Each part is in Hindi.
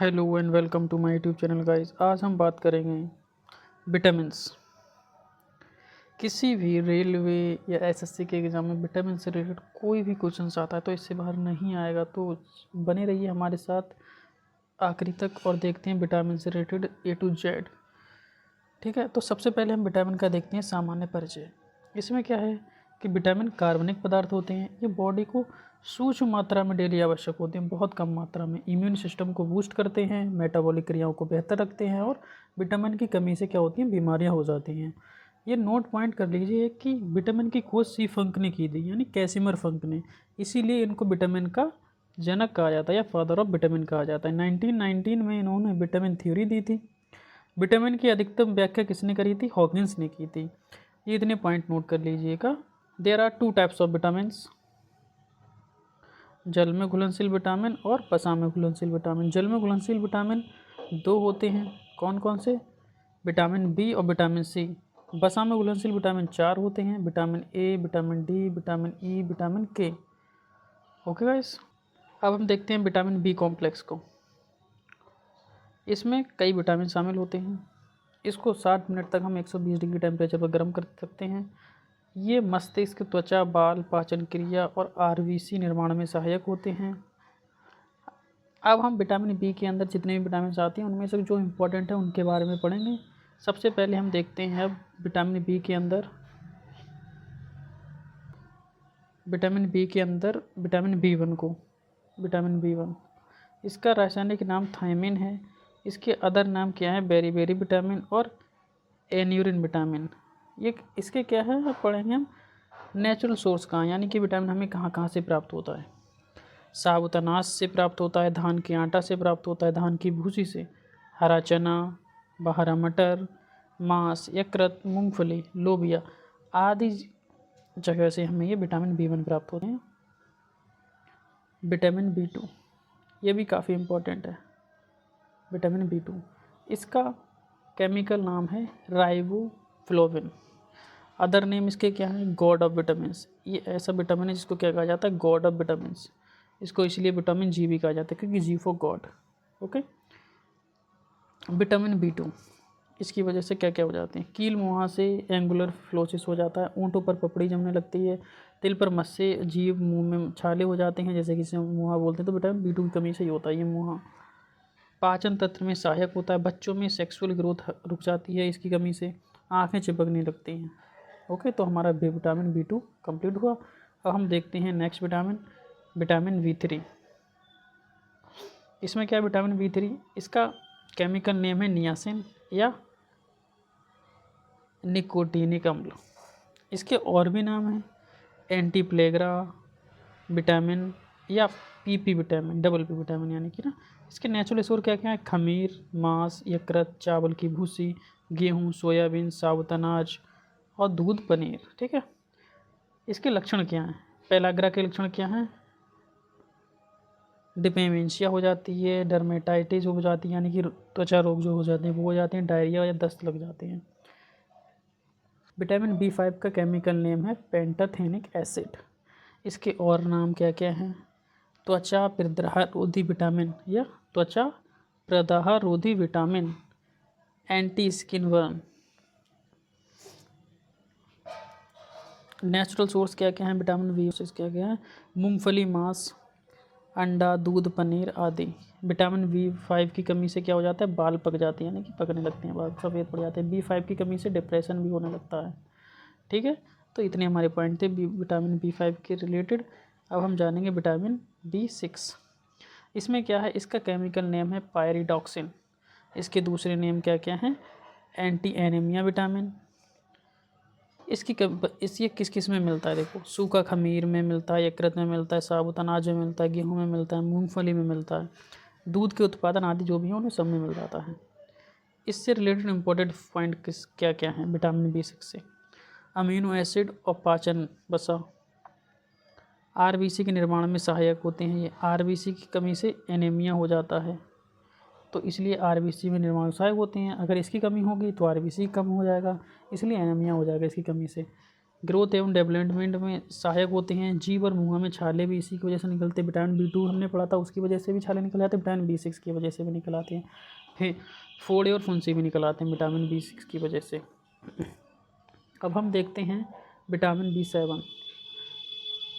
Hello and welcome to my YouTube channel guys. आज हम बात करेंगे विटामिन्स। किसी भी रेलवे या एसएससी के एग्ज़ाम में विटामिन से रिलेटेड कोई भी क्वेश्चन आता है तो इससे बाहर नहीं आएगा। तो बने रहिए हमारे साथ आखिरी तक और देखते हैं विटामिन से रिलेटेड ए टू जेड। ठीक है, तो सबसे पहले हम विटामिन का देखते हैं सामान्य परिचय। इसमें क्या है कि विटामिन कार्बनिक पदार्थ होते हैं। ये बॉडी को सूक्ष्म मात्रा में डेली आवश्यक होते हैं, बहुत कम मात्रा में। इम्यून सिस्टम को बूस्ट करते हैं, मेटाबॉलिक क्रियाओं को बेहतर रखते हैं और विटामिन की कमी से क्या होती हैं, बीमारियां हो जाती हैं। ये नोट पॉइंट कर लीजिए कि विटामिन की खोज सी फंक ने की थी, यानी कैसिमर फंक ने। इसीलिए इनको विटामिन का जनक कहा जाता है या फादर ऑफ विटामिन कहा जाता है। 1919 में इन्होंने विटामिन थ्योरी दी थी। विटामिन की अधिकतम व्याख्या किसने करी थी? हॉकिंस ने की थी। ये इतने पॉइंट नोट कर लीजिएगा। There are two types of vitamins, जल में घुलनशील विटामिन और वसा में घुलनशील विटामिन। जल में घुलनशील विटामिन दो होते हैं, कौन कौन से? विटामिन बी और विटामिन सी। वसा में घुलनशील विटामिन चार होते हैं, vitamin A, vitamin D, vitamin E, vitamin के। ओके गाइस, अब हम देखते हैं विटामिन बी कॉम्प्लेक्स को। इसमें कई विटामिन शामिल होते हैं। इसको 60 मिनट तक हम 120 डिग्री टेम्परेचर पर गर्म कर सकते हैं। ये मस्तिष्क, त्वचा, बाल, पाचन क्रिया और आरबीसी निर्माण में सहायक होते हैं। अब हम विटामिन बी के अंदर जितने भी विटामिन आते हैं उनमें से जो इम्पोर्टेंट है उनके बारे में पढ़ेंगे। सबसे पहले हम देखते हैं अब विटामिन बी के अंदर विटामिन बी वन को। विटामिन बी वन, इसका रासायनिक नाम थायमिन है। इसके अदर नाम क्या है? बेरी विटामिन और एन्यूरिन विटामिन। ये इसके क्या है, अब पढ़ेंगे हम नेचुरल सोर्स कहाँ, यानी कि विटामिन हमें कहाँ कहाँ से प्राप्त होता है। साबुत अनाज से प्राप्त होता है, धान के आटा से प्राप्त होता है, धान की भूसी से, हरा चना, हरा मटर, मांस, यकृत, मूंगफली, लोबिया आदि जगह से हमें ये विटामिन बी वन प्राप्त होते हैं। विटामिन बी टू, ये भी काफ़ी इम्पोर्टेंट है। विटामिन बी टू, इसका केमिकल नाम है राइबोफ्लोविन। अदर नेम इसके क्या है? God of vitamins. ये ऐसा विटामिन है जिसको क्या कहा जाता है? गॉड ऑफ विटामिन्स। इसको इसलिए विटामिन जी भी कहा जाता है क्योंकि G for God. Okay, vitamin B two, इसकी वजह से क्या क्या हो जाते हैं? कील मुहां से एंगुलर फ्लोसिस हो जाता है, ऊँटों पर पपड़ी जमने लगती है, तिल पर मस्से, जीभ मुंह में छाले हो जाते हैं, जैसे किसी मुहा बोलते हैं, तो विटामिन बी टू की कमी से ही होता है ये मुहा। पाचन तंत्र में सहायक होता है, बच्चों में सेक्सुअल ग्रोथ रुक जाती है इसकी कमी से, आँखें चिपकने लगती हैं। ओके, तो हमारा विटामिन बी टू कम्प्लीट हुआ। अब हम देखते हैं next vitamin, vitamin B three. इसमें क्या है विटामिन बी थ्री? इसका केमिकल नेम है नियासिन या निकोटीनिक अम्ल। इसके और भी नाम हैं, एंटी प्लेग्रा विटामिन या PP vitamin, double P vitamin यानी कि ना। इसके नेचुरल सोर्स क्या क्या है? खमीर, मांस, यकृत, चावल की भूसी, गेहूँ, सोयाबीन, साबुत अनाज और दूध, पनीर। ठीक है, इसके लक्षण क्या हैं? पेलाग्रा के लक्षण क्या हैं? डिपेमेंशिया हो जाती है, डर्मेटाइटिस हो जाती है, यानी कि त्वचा रोग जो हो जाते हैं वो हो जाते हैं, डायरिया या दस्त लग जाते हैं। विटामिन बी फाइव का केमिकल नेम है पेंटाथेनिक एसिड। इसके और नाम क्या क्या हैं? त्वचा प्रदाह रोधी विटामिन या त्वचा प्रदाह रोधी vitamin, anti skin worm. Natural source क्या क्या है विटामिन बी क्या क्या है? मूंगफली, मांस, अंडा, दूध, पनीर आदि। विटामिन बी फाइव की कमी से क्या हो जाता है? बाल पक जाते हैं, यानी कि पकने लगते हैं, बाल सफ़ेद पड़ जाते हैं। बी फाइव की कमी से डिप्रेशन भी होने लगता है। ठीक है, तो इतने हमारे पॉइंट थे विटामिन बी फाइव के रिलेटेड। अब हम जानेंगे विटामिन बी सिक्स। इसमें क्या है? इसका केमिकल नेम है पायरिडॉक्सिन। इसके दूसरे नेम क्या क्या हैं? Anti anaemia vitamin. ये किस किस में मिलता है? देखो, सूखा खमीर में मिलता है, यकृत में मिलता है, साबुत अनाज में मिलता है, गेहूं में मिलता है, मूंगफली में मिलता है, दूध के उत्पादन आदि जो भी हैं उन्हें सब में मिल जाता है। इससे रिलेटेड इंपॉर्टेंट पॉइंट क्या क्या हैं विटामिन बी सिक्स से? अमीनो एसिड और पाचन वसा, आरबीसी के निर्माण में सहायक होते हैं। ये आरबीसी की कमी से एनीमिया हो जाता है, तो इसलिए आरबीसी में निर्माण सहायक होते हैं। अगर इसकी कमी होगी तो आरबीसी कम हो जाएगा, इसलिए एनीमिया हो जाएगा इसकी कमी से। ग्रोथ एवं डेवलपमेंट में सहायक होते हैं। जीभ और मुँह में छाले भी इसी की वजह से निकलते हैं। विटामिन B2 हमने पढ़ा था, उसकी वजह से भी छाले निकल आते हैं। विटामिन B6 की वजह से भी निकल आते हैं। फिर फोड़े और फुंसी भी निकल आते हैं विटामिन B6 की वजह से। अब हम देखते हैं विटामिन B7।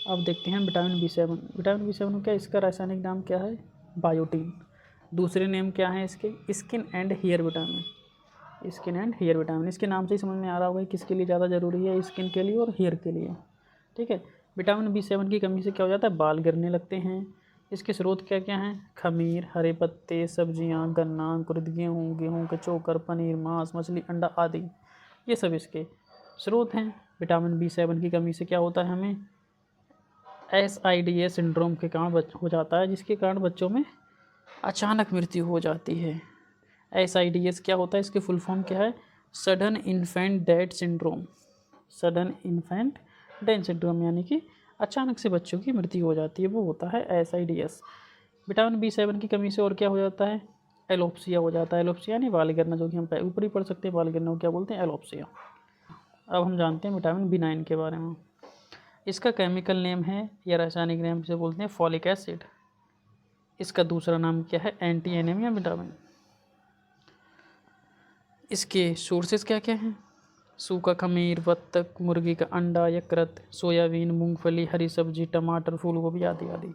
अब देखते हैं विटामिन B7। विटामिन B7 क्या, इसका रासायनिक नाम क्या है? बायोटीन। दूसरे नेम क्या है इसके? Skin and hair vitamin. Skin and hair vitamin, इसके नाम से ही समझ में आ रहा होगा किसके लिए ज़्यादा ज़रूरी है, स्किन के लिए और हेयर के लिए। ठीक है। विटामिन B7 की कमी से क्या हो जाता है? बाल गिरने लगते हैं। इसके स्रोत क्या क्या हैं? खमीर, हरे पत्ते, सब्जियां, गन्ना, अंकुरित गेहूँ, गेहूँ के चोकर, पनीर, मांस, मछली, अंडा आदि, ये सब इसके स्रोत हैं। विटामिन B7 की कमी से क्या होता है हमें? SIDS सिंड्रोम के कारण हो जाता है, जिसके कारण बच्चों में अचानक मृत्यु हो जाती है। SIDS क्या होता है? इसकी फुल फॉर्म क्या है? Sudden infant death syndrome. Sudden infant death syndrome यानी कि अचानक से बच्चों की मृत्यु हो जाती है, वो होता है SIDS। विटामिन B7 की कमी से और क्या हो जाता है? एलोप्सिया हो जाता है। एलोप्सिया यानी बाल गिरना, जो कि हम ऊपर ही पढ़ सकते हैं। बाल गिरना को क्या बोलते हैं? एलोप्सिया। अब हम जानते हैं विटामिन B9 के बारे में। इसका केमिकल नेम है या रासायनिक नेम से बोलते हैं फॉलिक एसिड। इसका दूसरा नाम क्या है? Anti anaemia vitamin. इसके सोर्सेज क्या क्या हैं? सूखा खमीर, बत्तख, मुर्गी का अंडा, यकृत, सोयाबीन, मूंगफली, हरी सब्जी, टमाटर, फूल गोभी आदि आदि।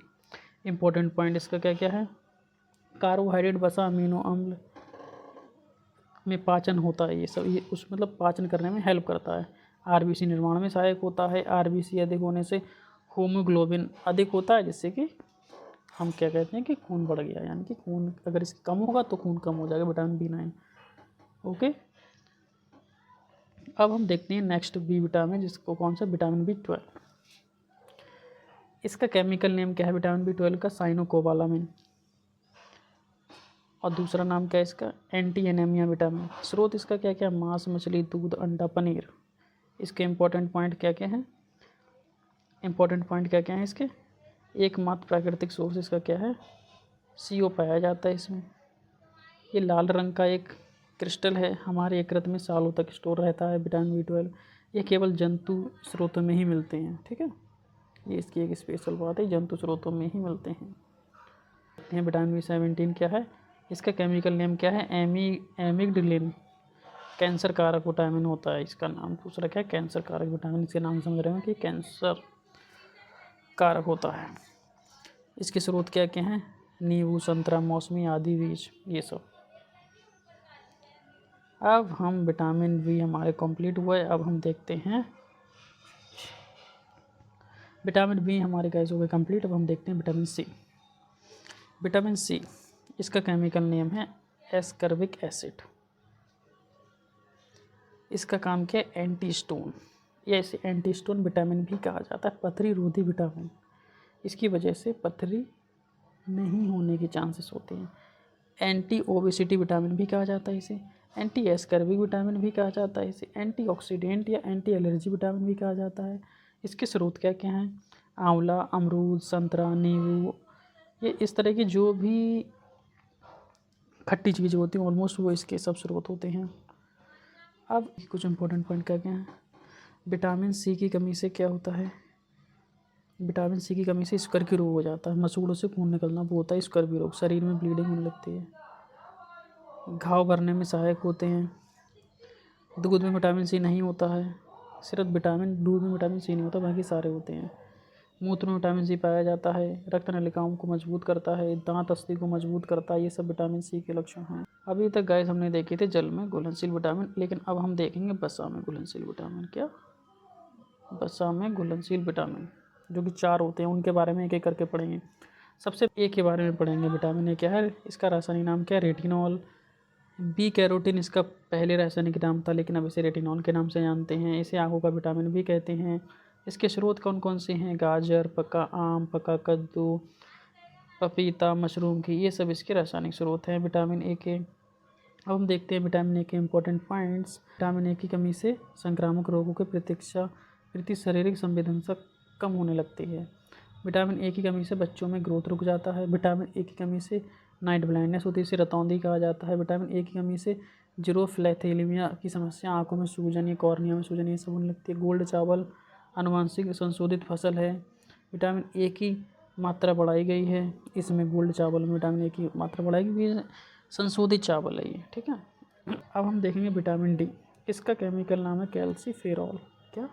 इंपॉर्टेंट पॉइंट इसका क्या क्या है? कार्बोहाइड्रेट, वसा, अमीनो अम्ल में पाचन होता है। ये सब ये उस मतलब पाचन करने में हेल्प करता है। RBC निर्माण में सहायक होता है। RBC अधिक होने से होमोग्लोबिन अधिक होता है, जिससे कि हम क्या कहते हैं कि खून बढ़ गया, यानी कि खून अगर इस कम होगा तो खून कम हो जाएगा। Vitamin B9। ओके। अब हम देखते हैं नेक्स्ट बी विटामिन, जिसको कौन सा? Vitamin B12। इसका केमिकल नेम क्या है विटामिन B12 का? साइनोकोबालामिन। और दूसरा नाम क्या है इसका? Anti anaemia vitamin. स्रोत इसका क्या क्या? मांस, मछली, दूध, अंडा, पनीर। इसके इंपॉर्टेंट पॉइंट क्या क्या हैं? इंपॉर्टेंट पॉइंट क्या क्या हैं इसके? एकमात्र प्राकृतिक सोर्स इसका क्या है? CO पाया जाता है इसमें। ये लाल रंग का एक क्रिस्टल है, हमारे यकृत में सालों तक स्टोर रहता है विटामिन B12। ये केवल जंतु स्रोतों में ही मिलते हैं। ठीक है, ये इसकी एक स्पेशल बात है, जंतु स्रोतों में ही मिलते हैं। विटामिन B17 क्या है? इसका केमिकल नेम क्या है? एमिगडलिन। कैंसर कारक विटामिन होता है इसका नाम। दूसरा क्या है? कैंसर कारक विटामिन। इसके नाम समझ रहे हो कि कैंसर कारक होता है। इसके स्रोत क्या क्या हैं? नींबू, संतरा, मौसमी आदि बीज, ये सब। अब हम विटामिन B हमारे कंप्लीट हुए। अब हम देखते हैं विटामिन B हमारे गैस हो गए कंप्लीट। अब हम देखते हैं विटामिन C। विटामिन C, इसका केमिकल नेम है एस्कर्बिक एसिड। इसका काम क्या है? एंटी स्टोन, या इसे एंटी स्टोन विटामिन भी कहा जाता है। पथरी रोधी विटामिन, इसकी वजह से पथरी नहीं होने के चांसेस होते हैं। एंटी ओबेसिटी विटामिन भी कहा जाता है इसे। एंटी एस्कर्बिक विटामिन भी कहा जाता है इसे। एंटीऑक्सीडेंट या एंटी एलर्जी विटामिन भी कहा जाता है। इसके स्रोत क्या क्या हैं? आंवला, अमरूद, संतरा, नींबू, ये इस तरह की जो भी खट्टी चीज़ें होती हैं ऑलमोस्ट वो इसके सब स्रोत होते हैं। अब कुछ इंपॉर्टेंट पॉइंट क्या क्या हैं? विटामिन C की कमी से क्या होता है? विटामिन C की कमी से स्कर्वी रोग हो जाता है। मसूड़ों से खून निकलना, वो होता है स्कर्वी रोग। शरीर में ब्लीडिंग होने लगती है। घाव भरने में सहायक होते हैं। दूध में विटामिन C नहीं होता है। सिर्फ दूध में विटामिन C नहीं होता, बाकी सारे होते हैं। मूत्र में विटामिन C पाया जाता है। रक्त नलिकाओं को मजबूत करता है। दांत अस्थि को मजबूत करता है। ये सब विटामिन C के लक्षण हैं। अभी तक गाइस हमने देखे थे जल में घुलनशील विटामिन, लेकिन अब हम देखेंगे वसा में घुलनशील विटामिन। क्या? वसा में घुलनशील विटामिन, जो कि 4 होते हैं, उनके बारे में एक एक करके पढ़ेंगे। सबसे ए के बारे में पढ़ेंगे। विटामिन ए क्या है? इसका रासायनिक नाम क्या है? रेटिनॉल। बी कैरोटीन इसका पहले रासायनिक नाम था, लेकिन अब इसे रेटिनॉल के नाम से जानते हैं। इसे आंखों का विटामिन भी कहते हैं। इसके स्रोत कौन कौन से हैं? गाजर, पका आम, पका कद्दू, पपीता, मशरूम की, ये सब इसके रासायनिक स्रोत हैं विटामिन ए के। अब हम देखते हैं विटामिन ए के इंपॉर्टेंट पॉइंट्स। विटामिन ए की कमी से संक्रामक रोगों के प्रति शारीरिक संवेदनशीलता कम होने लगती है। विटामिन ए की कमी से बच्चों में ग्रोथ रुक जाता है। विटामिन ए की कमी से नाइट ब्लाइंडनेस होती है, इसे रतौंधी कहा जाता है। विटामिन ए की कमी से जीरोफ्लैथेलिमिया की समस्या, आंखों में सूजन या कॉर्निया में सूजन, ये सब होने लगती है। गोल्ड चावल आनुवांशिक संशोधित फसल है। विटामिन ए की मात्रा बढ़ाई गई है इसमें, गोल्ड चावल में विटामिन ए की मात्रा बढ़ाई गई है, संशोधित चावल है ये, ठीक है। अब हम देखेंगे विटामिन डी। इसका केमिकल नाम है कैल्सीफेरॉल। क्या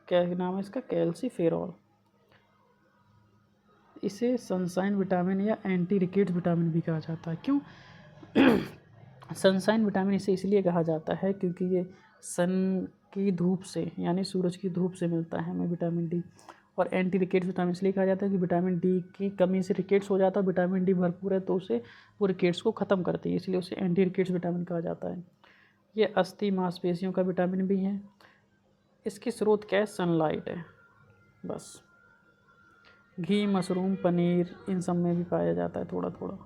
क्या नाम है इसका? कैल्सीफेरॉल। इसे सनशाइन विटामिन या एंटी रिकेट्स विटामिन भी कहा जाता है। क्यों सनशाइन विटामिन इसे इसलिए कहा जाता है क्योंकि ये सन की धूप से, यानी सूरज की धूप से मिलता है हमें विटामिन डी। और एंटी रिकेट्स विटामिन इसलिए कहा जाता है कि विटामिन डी की कमी से रिकेट्स हो जाता है, विटामिन डी भरपूर है तो उसे वो रिकेट्स को ख़त्म करती है, इसलिए उसे एंटी रिकेट्स विटामिन कहा जाता है। ये अस्थि मांसपेशियों का विटामिन भी है। इसकी स्रोत क्या है? सनलाइट है बस। घी, मशरूम, पनीर, इन सब में भी पाया जाता है थोड़ा थोड़ा।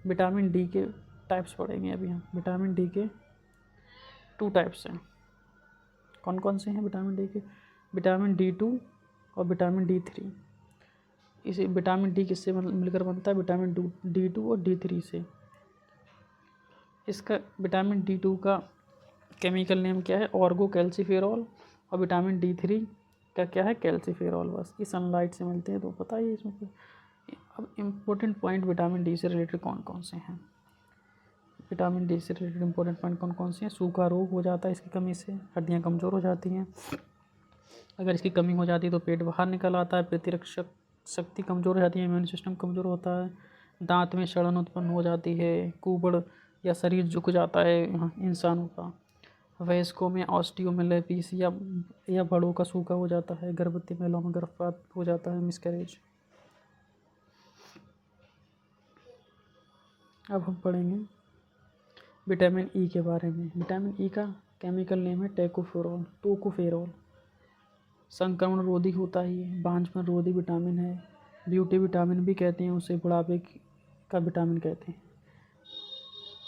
विटामिन डी के टाइप्स पढ़ेंगे अभी हम। विटामिन डी के 2 टाइप्स हैं। कौन कौन से हैं विटामिन डी के? विटामिन D2 और विटामिन D3। इसे विटामिन डी किससे मिलकर बनता है? विटामिन D2 और D3 से। इसका विटामिन D2 का केमिकल नेम क्या है? ऑर्गो कैल्सीफेरॉल। और विटामिन D3 का क्या है? कैल्सीफेरॉल। बस ये सनलाइट से मिलते हैं तो पता ही है इसमें। अब इम्पोर्टेंट पॉइंट विटामिन डी से रिलेटेड कौन कौन से हैं? विटामिन डी से रिलेटेड इंपॉर्टेंट पॉइंट कौन कौन से हैं? सूखा रोग हो जाता है इसकी कमी से, हड्डियाँ कमज़ोर हो जाती हैं। अगर इसकी कमी हो जाती है तो पेट बाहर निकल आता है, प्रतिरक्षक शक्ति कमज़ोर हो जाती है, इम्यून सिस्टम कमज़ोर होता है, दांत में सड़न उत्पन्न हो जाती है, कुबड़ या शरीर झुक जाता है इंसानों का, वयस्कों में ऑस्टियोमेलाइटिस या बड़ों का सूखा हो जाता है, गर्भवती महिलाओं में गर्भपात हो जाता है, मिसकैरेज। अब हम पढ़ेंगे विटामिन ई के बारे में। विटामिन ई का केमिकल नेम है टोकोफेरॉल। संक्रमण रोधी होता है ये, बांझपन रोधी विटामिन है, ब्यूटी विटामिन भी कहते हैं उसे, बुढ़ापे का विटामिन कहते हैं,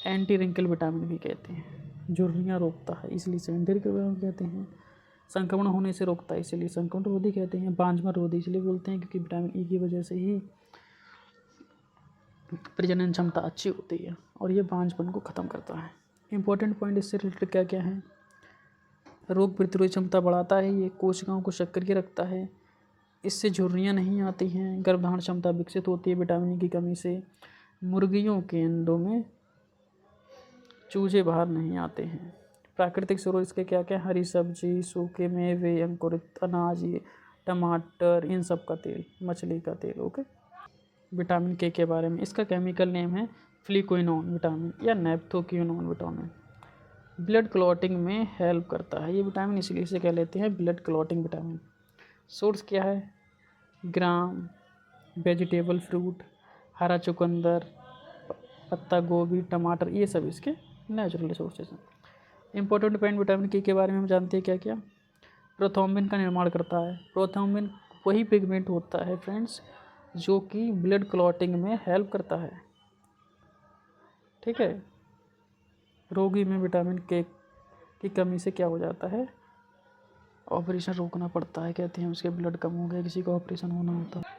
एंटी रिंकल विटामिन भी कहते हैं, झुर्रियाँ रोकता है इसलिए इसे एंटी रिंकल विटामिन कहते हैं, संक्रमण होने से रोकता है इसलिए संक्रमण रोधी कहते हैं, बांझपन रोधी इसलिए बोलते हैं क्योंकि विटामिन ई की वजह से ही प्रजनन क्षमता अच्छी होती है और ये बांझपन को ख़त्म करता है। इंपॉर्टेंट पॉइंट इससे रिलेटेड क्या क्या है? रोग प्रतिरोधी क्षमता बढ़ाता है, ये कोशिकाओं को सक्रिय रखता है, इससे झुर्रियाँ नहीं आती हैं, गर्भधारण क्षमता विकसित होती है विटामिन ई की कमी से, मुर्गियों के अंडों में चूजे बाहर नहीं आते हैं। प्राकृतिक स्रोत इसके क्या क्या? हरी सब्जी, सूखे मेवे, अंकुरित अनाज, ये टमाटर, इन सब का तेल, मछली का तेल। ओके। विटामिन के बारे में, इसका केमिकल नेम है फ्लिकोइनोन विटामिन या नैप्थोक्विनोन विटामिन। ब्लड क्लॉटिंग में हेल्प करता है ये विटामिन, इसलिए इसे कह लेते हैं ब्लड क्लॉटिंग विटामिन। सोर्स क्या है? ग्राम, वेजिटेबल फ्रूट, हरा चुकंदर, पत्ता गोभी, टमाटर, ये सब इसके नेचुरल रिसोर्सेज हैं। इंपॉर्टेंट पॉइंट विटामिन के बारे में हम जानते हैं क्या क्या? प्रोथ्रोम्बिन का निर्माण करता है। प्रोथ्रोम्बिन वही पिगमेंट होता है फ्रेंड्स जो कि ब्लड क्लॉटिंग में हेल्प करता है, ठीक है। रोगी में विटामिन के की कमी से क्या हो जाता है? ऑपरेशन रोकना पड़ता है, कहते हैं उसके ब्लड कम हो गया, किसी का ऑपरेशन होना होता है।